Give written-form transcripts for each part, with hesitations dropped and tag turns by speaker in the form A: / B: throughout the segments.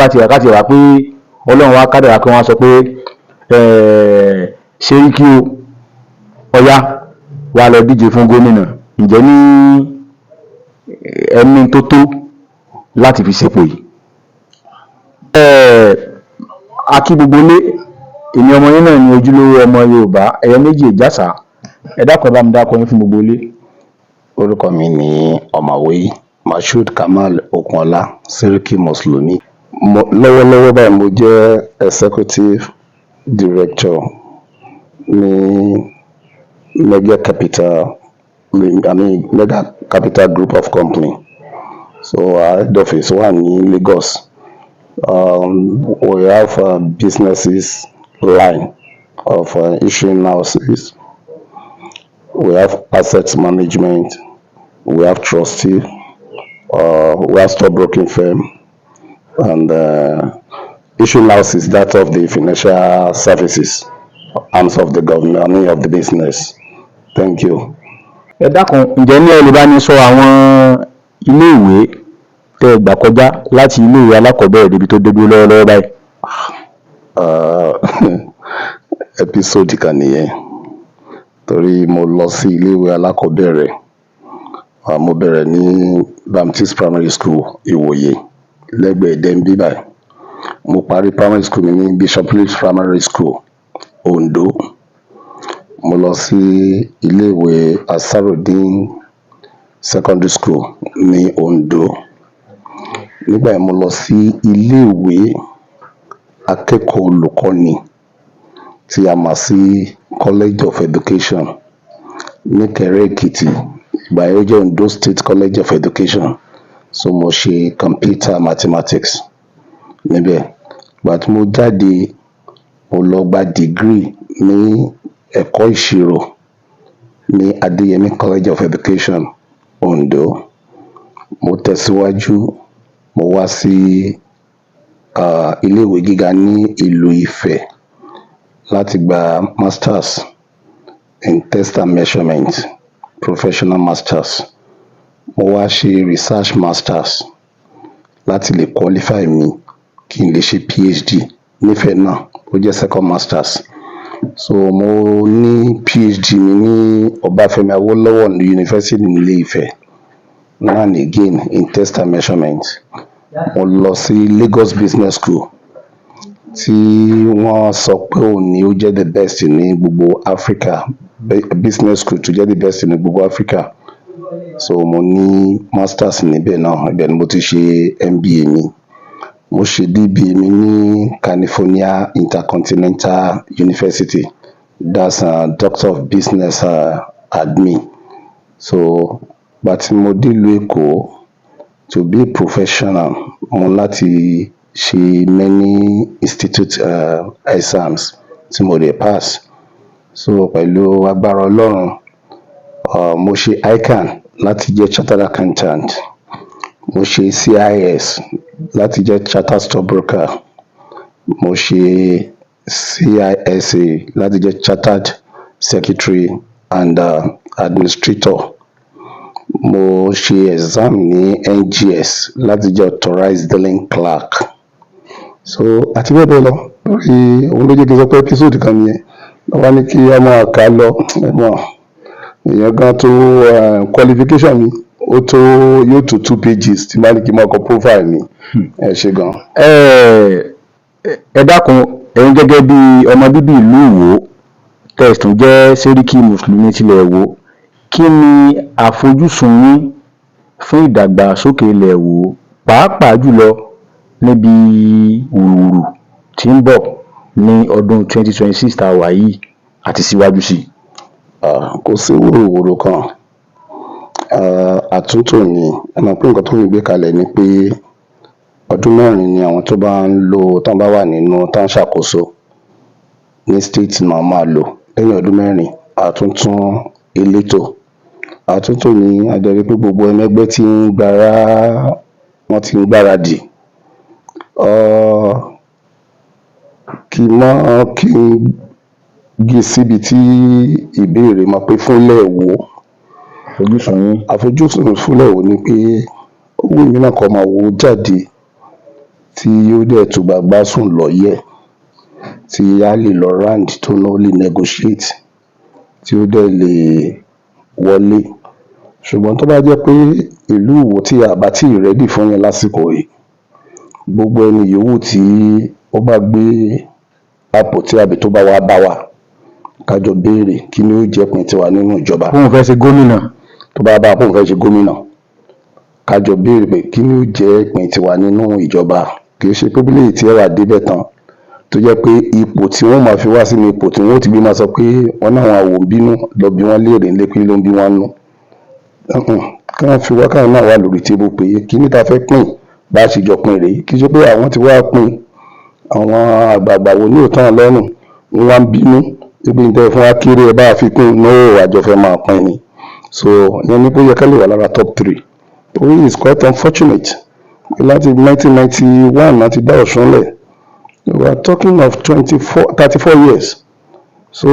A: bá ti rà káti rà pé ọlọ́run wá kádàrá pé wọ́n sọ pé Ṣẹ́ríkí o ọ̀yá wà lọ díje fún gómìnà, ǹjẹ́ ní ẹni tó tó láti fi ṣepò yìí? Akí gbogbo ilé, èmi ọmọ yín náà ni ojúlówó ọmọ Yorùbá, ẹyẹ méjì ìjàsà, ẹ dákun ẹ bá mi dákọ yín fún gbogbo ilé.
B: Orúkọ mi ni ọ̀mọ̀wé Mashood Kamal Okunola Seriki Mùsùlùmí. Lọ́wọ́lọ́wọ́ báyìí mo jẹ́ executive director ní Mega Capital Group of Company. So our head office wà ní Lagos. We have businesses line of issuing houses. We have asset management. We have trustee. We have stockbroking firm, and issuing house is that of the financial services arms of the government, of the business. Thank you.
A: Ẹ dákun, ǹjẹ́ ní ẹ lè bá ní sọ àwọn ilé ìwé tẹ́ ẹ gbà kọjá láti ilé ìwé alákọ̀ọ́bẹ̀rẹ̀ débi tó dégbé lọ́wọ́lọ́wọ́ báyìí?
B: Episode kan nìyẹn, torí mo lọ sí ilé ìwé alákọ̀ọ́bẹ̀rẹ̀. Mo bẹ̀rẹ̀ ní Baptist Primary School Ìwòye lẹ́gbẹ̀ẹ́ Dembi báyìí. Mo parí primary school mi ní Bishop Phillips Primary School Ondo. Mo lọ sí ilé ìwé Asarudeen Secondary School ní Ondo. Nígbà yẹn mo lọ sí ilé ìwé akẹ́kọ̀ọ́ olùkọ́ni tí a mọ̀ sí College of Education ní Ìkẹrẹ Èkìtì. Ìgbà yẹn ó jẹ́ Ondo State College of Education. So mo ṣe computer mathematics níbẹ̀. Ìgbà tí mo jáde, mo lọ gba degree ní ẹ̀kọ́ ìṣirò ní Adéyẹmí College of Education Ondo. Mo tẹ̀síwájú, mo wá sí ilé ìwé gíga ní ìlú Ifẹ̀ láti gba masters in test and measurement, professional masters. Mo wá ṣe research masters láti lè qualify mi kí n lè ṣe PhD nífẹ̀ẹ́ náà, ó jẹ́ second masters. So mo ní PhD mi ní Ọbáfẹ́mi Awólọ́wọ̀ University ní Ilé Ifẹ̀, and again in test and measurement. Mo lọ sí Lagos Business School tí wọ́n sọ pé òun ni ó jẹ́ the best ní gbogbo Africa, business school tó jẹ́ the best ní gbogbo Africa. So mo ní masters níbẹ̀ náà, ibẹ̀ ni mo ti ṣe MBA mi. Mo ṣe DBA mi ní California Intercontinental University, that's Doctor of Business Admin. So ìgbà tí mo dé ìlú Èkó, to be a professional, mo láti ṣe many institute exams tí mo dé pass. So pẹ̀lú agbára Ọlọ́run, mo ṣe ICAN láti jẹ́ chartered accountant. Mo ṣe CIS láti jẹ́ chartered stockbroker. Mo ṣe CISA láti jẹ́ chartered secretary and administrator. Mo ṣe exam ní NGS láti jẹ́ authorized dealing clerk. So àti bẹ́ẹ̀ bẹ́ẹ̀ lọ, lórí òun ló jẹ́ kí n sọ pé episode kan nìyẹn. Wọ́n wá ní kí a máa kà á lọ, èèyàn gan tó qualification mi ó tó yóò tó 2 pages tí máa ní kí n máa kọ profile mi. Ẹ ṣé gan.
A: Ẹ dákun, ẹ̀yin gẹ́gẹ́ bí ọmọ bíbí ìlú Ìwó tẹ̀sùn jẹ́ Seriki Mùsùlùmí tilẹ̀ Ìwó, kí ni àfojúsùn yín fún ìdàgbàsókè ilẹ̀ Ìwó, pàápàá jùlọ níbi wùrùwùrù tí ń bọ̀ ní ọdún 2026 tá a wà yìí àti síwájú sí?
B: Kò sí wùrùwùrù kan. Àtúntò ni, ẹ mọ̀ pé nǹkan tó ń gbé kalẹ̀ ni pé ọdún 4 ni àwọn tó bá ń lò, tán bá wà nínú tán ṣàkóso ní state náà máa lò. Lẹ́yìn ọdún 4, àtúntún elétò. Àtúntò ni a jẹ́ pé gbogbo ẹlẹ́gbẹ́ tí ń wọ́n ti ń gbáradì. Kí n gé síbi tí ìbéèrè máa pé fúnlẹ̀ Ìwó. Àfojúsùn fúnlẹ̀ Ìwó ni pé ó wù mí náà kó máa Ìwó jáde tí ó dẹ̀ tún gbàgbá sùn lọ́yẹ̀ tí a lè lọ round tó náà lè negotiate tí ó dẹ̀ lè wọlé. Ṣùgbọ́n tó bá jẹ́ pé ìlú Ìwó tí a bá tí ì ready fún yẹn lásìkò yìí, gbogbo ẹni yòówù tí ó bá gbé àpótí àbí tó bá wá bá wa ká jọ béèrè kí ni ó jẹ́ ìpín tiwa nínú ìjọba.
A: Bóun fẹ́ ṣe gómìnà.
B: Tó bá bá bóun fẹ́ ṣe gómìnà, ká jọ béèrè pé kí ni ó jẹ́ ìpín tiwa nínú ìjọba. Kì í ṣe pé bí léyìí tí ẹ wà débẹ̀ tán tó jẹ́ pé ipò tí wọ́n máa fi wá sí ni ipò tí wọ́n ó ti gbé máa sọ pé wọ́n náà àwọn àwò ń bínú lọ bí wọ́n léèrè ńlé pé ló ń bí wọ́n nú. Kí wọ́n fi wá káwọn náà wà lórí tébù pé kí ni ta fẹ́ pín bá a ṣe jọ pín rèé. Kì í ṣe pé àwọn ti wá pín, àwọn àgbààgbà wo ní òótọ́ lọ́rùn wọ́n wá ń bínú ibi ìtẹ́ fún wa kéré ẹ bá a fi pín náà àjọ fẹ́ máa pín ni. So ìyẹn ní pé ó yẹ ká lè wà lára top 3. Torí it's quite unfortunate láti 1991 láti dá Ọ̀ṣun lẹ̀. We are talking of 34 years. So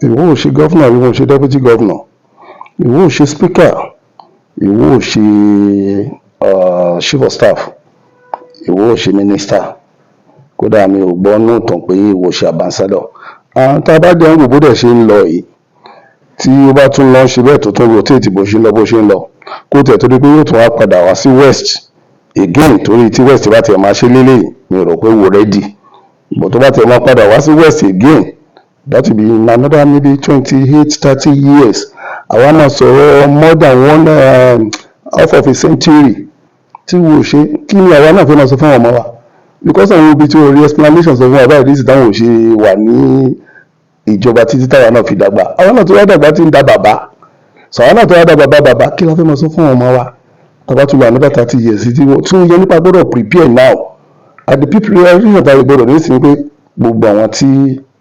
B: ìwọ ò ṣe governor, ìwọ ò ṣe deputy governor, ìwọ ò ṣe speaker, ìwọ ò ṣe chief of staff, ìwọ ò ṣe minister. Kódà mi ò gbọ́ nù tán pé ìwọ ṣe ambassador. Tá a bá jẹ́ ń wò bó dẹ̀ ṣe ń lọ yìí, tí ó bá tún lọ ṣe bẹ́ẹ̀ tó tún rotate bó ṣe ń lọ bó ṣe ń lọ, kó tẹ̀ torí pé yóò tún wá padà wá sí west again, torí tí west bá tiẹ̀ máa ṣe lélẹ̀ mi rò pé wò ready. But tó bá tiẹ̀ máa padà wá sí west again, that will be in another maybe 28-30 years. Àwa máa sọ̀rọ̀ more than half of a century tí wò ṣe kí ni àwa náà fẹ́ máa sọ fún ọmọ wa. Because àwọn ibi tí o rí explanation sọ fún wa báyìí dísì táwọn ò ṣe wà ní ìjọba títí táwa náà fi dàgbà. Àwa náà tó wá dàgbà tí ń da bàbá. So àwa náà tó wá dàgbà bàbá kí la fẹ́ máa sọ fún ọmọ wa. Tàbá tún wà another 30 years tí wọ́n yẹ nípa gbọ́dọ̀ prepare now. And the people rí ọ̀tá ìgbọ́dọ̀ ní ìsìn pé gbogbo àwọn tí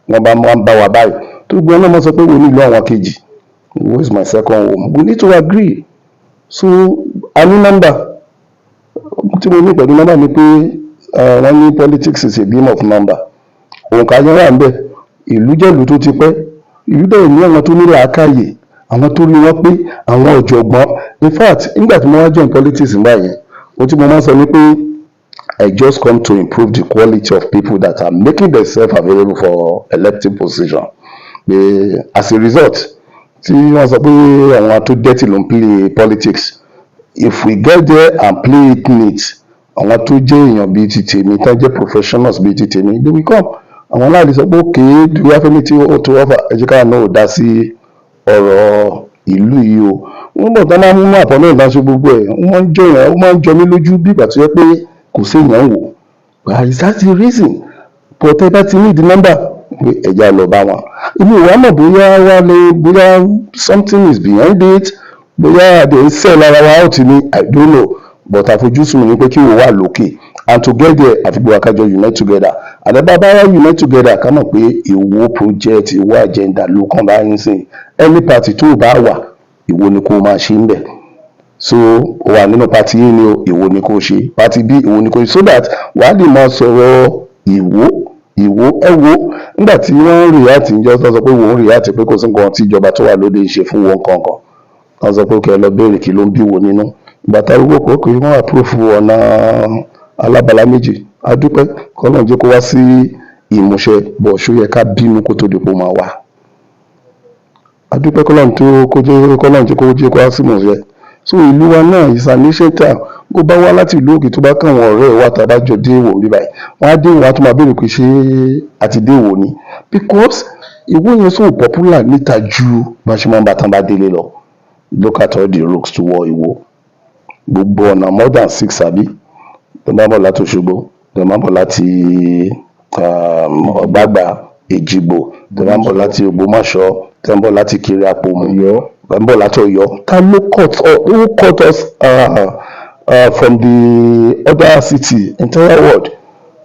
B: wọ́n bá ń bá wa báyìí tó gbọ́n náà máa sọ pé wo nílò àwọn kejì. Who is my second home? We need to agree. So a ní nọ́mbà tí mo ní pẹ̀lú nọ́mbà ni pé wọ́n ní politics is a game of number. Òǹkà yẹn wà ń bẹ̀. Ìlú jẹ́ ìlú tó ti pẹ́. Ìlú bẹ́ẹ̀ ní àwọn tó ní làákàyè, àwọn tó rí wọn pé àwọn ọ̀jọ̀gbọ́n. In fact nígbà tí mo wá join politics nígbà yẹn, ohun tí mo máa ń sọ ni pé I just come to improve the quality of people that are making themselves available for elective position. As a result, tí wọ́n sọ pé àwọn tó dẹ́tì ló ń play politics, if we get there and play it neat, àwọn tó jẹ́ èèyàn bíi ti tèmi tó jẹ́ professionals bíi ti tèmi they will come. Àwọn aláàlú sọ pé okay, do you have anything to offer? Ẹ jẹ́ ká náà ò dá sí ọ̀rọ̀ ìlú yìí o. Wọ́n bọ̀ tán máa ń mú àpọ̀ náà ìdáṣọ gbogbo ẹ̀. Wọ́n máa ń jọ mí lójú bí ìgbà tó yẹ pé kò sí èèyàn wò. But is that the reason? But ẹ bá ti ní ìdí nọ́mbà pé ẹja lọ bá wọn. Èmi ò wá mọ̀ bóyá something is behind it, bóyá àdé ń sell ara wa out ni, I don't know. But àfojúsùn mi ni pé kí wọ́n wà lókè. And to get there, àfi gbogbo akájọ unite together. Àdàbà bá wá unite together ká mọ̀ pé Ìwó project, Ìwó agenda ló kàn bá yín sìn. Any party tó bá wà, Ìwó ni kó máa ṣe ń bẹ̀. So ó wà nínú party yìí ni Ìwó ni kó ṣe, party B Ìwó ni kó ṣe, so that wàá lè máa sọ̀rọ̀ Ìwó ẹ wo nígbà tí wọ́n ń react ǹjẹ́ wọ́n sọ pé wọ́n ń react pé kò sí nǹkan tí ìjọba tó wà lóde ṣe fún wọn kankan. Wọ́n sọ pé kẹ́ ẹ lọ béèrè kí ló ń bí wo nínú. Ìgbà tá arúgbó kò kì í wọ́n approve ọ̀nà alábala méjì. A dúpẹ́ kọ́lọ́n jẹ́ kó wá sí ìmúṣẹ bọ̀ ṣó yẹ ká bínú kó tó dìpọ̀ máa wá. A dúpẹ́ kọ́lọ́n jẹ́ kó wá sí ìmúṣẹ. So ìlú wa náà ìsàníṣẹ́ta bó bá wá láti ìlú òkè tó bá kàn wọ́n ọ̀rẹ́ wa tàbá jọ dé Ìwó bí báyìí wọ́n á dé Ìwó á tún máa béèrè pé ṣé àti dé Ìwó ni, because Ìwó yẹn so popular níta ju bá ṣe máa ń bá tán bá délé lọ. Look at all the roads to wọ Ìwó, gbogbo ọ̀nà more than 6 àbí tó bá bọ̀ láti Òṣogbo, tó bá bọ̀ láti Ọ̀gbàgbà, Èjìgbò, tó bá bọ̀ láti Ògbómọ̀ṣọ́, tó bá bọ̀ láti Kiri Àpòmù, tó bá bọ̀ láti Ọ̀yọ́. Ta ló cut us from the other city entire world?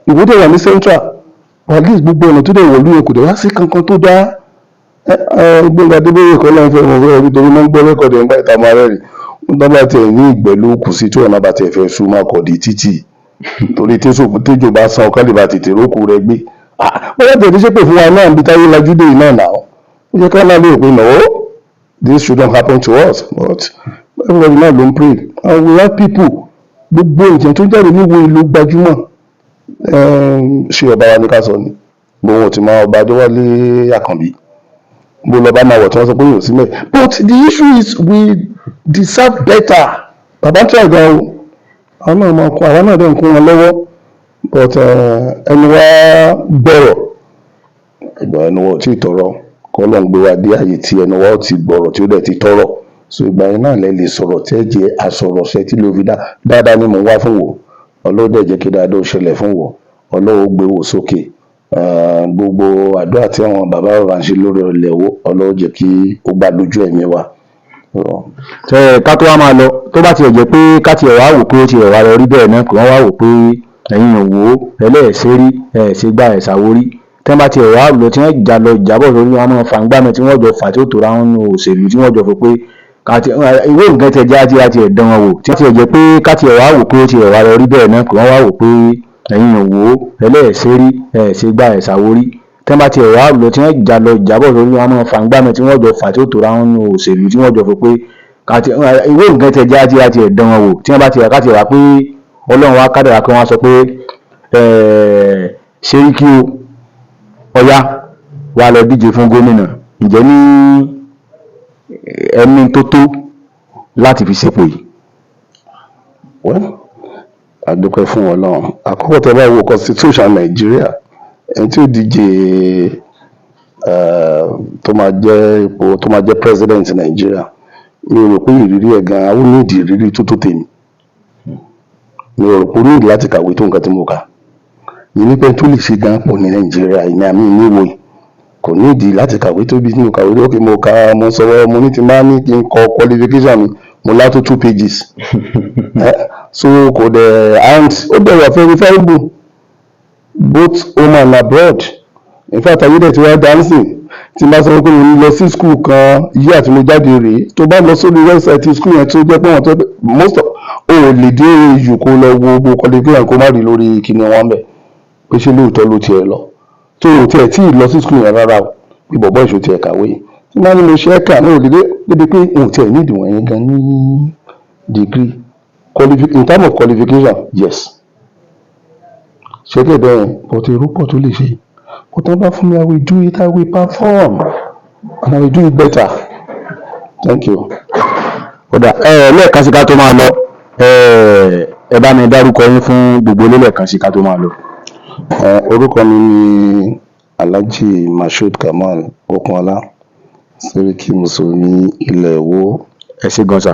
B: Ìwó dẹ̀ wà ní central, at least gbogbo ọ̀nà tó dẹ̀ wọ̀lú yẹn kò dẹ̀ wá sí kankan tó dá. Gbẹ̀ngà Adébóyè kọ́ láń fẹ́ wọn fẹ́ nítorí wọ́n ń gbọ́ rẹ́kọ̀dì ẹ̀ ń gbà ìta máa rẹ̀ rí. Wọ́n dábàá tiẹ̀ ní ìgbẹ́ ló kù sí tí ọ̀nà bá tiẹ̀ fẹ́ sún máa kọ̀ di títì. Torí téjò bá san ọ̀ká lè bá tètè rókù rẹ gbé. Wọ́n yà tẹ̀lé ṣépè fún wa náà bí táyé lajú dé iná náà. Ó yẹ ká náà lè pé no, this shouldn't happen to us, but everybody náà ló ń pray. And we have people, gbogbo ìjẹun tó jáde ní Ìwó ìlú gbajúmọ̀ ṣé ọba wa ní ká sọ ni gbogbo wọn ti mọ ọba Adéwálé Àkànbí bó lọba máa wọ̀ tí wọ́n sọ pé yóò sí mẹ́ but the issue is we deserve better bàbá tí àgbà o àwọn náà máa kún àwọn náà dẹ̀ ń kún wọn lọ́wọ́ but ẹni wá gbọ́rọ̀ ìgbà ẹni wọ́n tí ì tọrọ kọ́ ló ń gbé wa dé àyè tí ẹni wọ́n ti gbọ́rọ̀ tí ó dẹ̀ ti tọrọ so ìgbà yẹn náà lẹ lè sọ̀rọ̀ tí ẹ jẹ́ àsọ̀rọ̀ṣẹ́ tí ló fi dáadáa ni mò ń wá fún wò Ọlọ́run dẹ̀ jẹ́ kí dáadáa ó ṣẹlẹ̀ fún wò Ọlọ́run ó gbé wò sókè gbogbo àdúrà tí àwọn bàbá wa ń ṣe lórí ilẹ̀ wo Ọlọ́run jẹ́ kí ó gbà lójú ẹ̀mí wa.
A: ká tó wá máa lọ tó bá tiẹ̀ jẹ́ pé ká tiẹ̀ wá wò pé ó tiẹ̀ wá lọ rí bẹ́ẹ̀ náà kí wọ́n wá wò pé ẹ̀yin ò wò ó ẹlẹ́ẹ̀ṣẹ́ rí ẹ̀ẹ́ṣẹ́ gbà ẹ̀ṣàwó rí tẹ́ bá tiẹ̀ wá lọ tí wọ́n jà lọ ìjábọ̀ lórí wọn máa fà ń gbàmọ́ tí wọ́n jọ fà tí ó tóra wọn nínú òṣèlú tí wọ́n jọ fò pé ìwé nǹkan tẹ̀ jẹ́ àti ẹ̀dán wọn wò tí tiẹ̀ jẹ́ pé ká tiẹ̀ wá wò pé ó tiẹ̀ wá lọ rí bẹ́ẹ̀ náà kí wọ́n wá wò pé ẹ̀yin ò wò ó ẹlẹ́ẹ̀ṣẹ́ rí ẹ̀ẹ́ṣẹ́ gbà ẹ̀ṣàwó rí tẹ́ bá tiẹ̀ wá lọ tí wọ́n jà lọ ìjábọ̀ lórí wọn máa fà ń gbàmọ́ tí wọ́n jọ fà tí ó tóra wọn nínú òṣèlú tí wọ́n jọ fò pé ìwé nǹkan tẹ̀ jẹ́ àti ẹ̀dán wọn wò tí wọ́n bá tiẹ̀ ká tiẹ̀ wá pé Ọlọ́run wá kádàrá pé wọ́n sọ pé Ṣẹ́ríkí o ọ̀yá wà lọ díje fún gómìnà ǹjẹ́ ní ẹni tó tó láti fi sípò yìí.
B: a dúpẹ́ fún Ọlọ́run àkọ́kọ́ tẹ́ bá wo constitution Nàìjíríà ẹni tí ó díje tó máa jẹ́ ipò tó máa jẹ́ president Nàìjíríà mi ò rò pé ìrírí ẹ̀ gan-an ó ní ìdí ìrírí tó tèmi mi ò rò pé ó ní ìdí láti kàwé tó nǹkan tí mo kà yìí ní pé tó lè ṣe gan pọ̀ ní Nàìjíríà ìní àmì ìníwò yìí kò ní ìdí láti kàwé tó bí mo kàwé lókè mo kà mo sọ̀rọ̀ mo ní ti máa ní kí n kọ qualification mi mo látó 2 pages so kò dẹ̀ and ó dẹ̀ wà verifiable both home and abroad in fact ayé dẹ̀ ti wá dancing tí n bá sọ pé mo lọ sí school kan yí àti mo jáde rèé tó bá lọ sórí website school yẹn tó jẹ́ pé wọ́n tó most of o lè dé èyí kó lọ wo gbogbo qualification kó má rí lórí kíni wọn bẹ̀ pé ṣé lóòótọ́ ló tiẹ̀ lọ tó o tiẹ̀ tí ì lọ sí school yẹn rárá o bí bọ̀bọ́ ìṣó tiẹ̀ kàwé tí máa ní mo ṣe ẹ̀ka náà dédé pé òun tiẹ̀ ní ìdìwọ̀n yẹn gan ní degree in terms of qualification yes ṣe kí ẹ bẹ́ẹ̀ but èrò pọ̀ tó lè ṣe but wọ́n bá fún mi I will do it I will perform and I will do it better thank you.
A: kódà lẹ́ẹ̀kan sí ká tó máa lọ ẹ bá mi dárúkọ yín fún gbogbo lẹ́ẹ̀kan sí ká tó máa lọ.
B: orúkọ mi ni Alhaji Mashood Kamal Okunola Sẹ́ríkí Mùsùlùmí ilẹ̀ Ìwó.
A: ẹ ṣé gan sà.